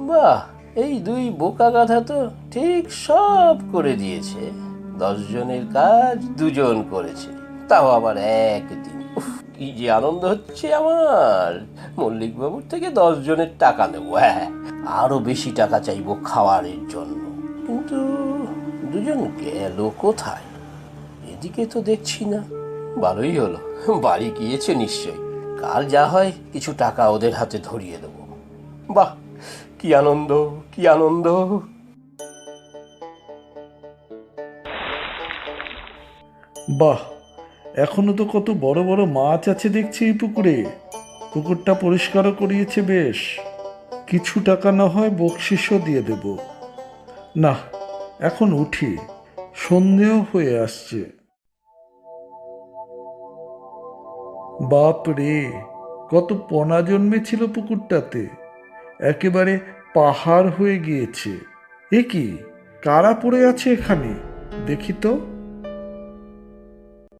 বাহ, এই দুই বোকা গাধা তো ঠিক সব করে দিয়েছে। 10 জনের কাজ 2 জন করেছে, তাও আবার একদিন। উফ, কি যে আনন্দ হচ্ছে আমার। মল্লিক বাবুর থেকে 10 জনের টাকা নেবো, হ্যাঁ, আরো বেশি টাকা চাইবো খাওয়ারের জন্য। কিন্তু 2 জন গেল কোথায়? এদিকে তো দেখছি না। ভালোই হলো, বাড়ি গিয়েছে নিশ্চয়ই। কাল যা হয় কিছু টাকা ওদের হাতে ধরিয়ে দেবো। বাহ, কি আনন্দ, কি আনন্দ। বাহ, এখনো তো কত বড় বড় মাছ আছে দেখছি এই পুকুরে। পুকুরটা পরিষ্কারও করিয়েছে বেশ। কিছু টাকা না হয় বকশিসও দিয়ে দেব। না, এখন উঠি, সন্ধেও হয়ে আসছে। বাপ রে, কত পোনা জন্মেছিল পুকুরটাতে, একেবারে পাহাড় হয়ে গিয়েছে। এ কি, কারা পড়ে আছে এখানে? দেখি তো।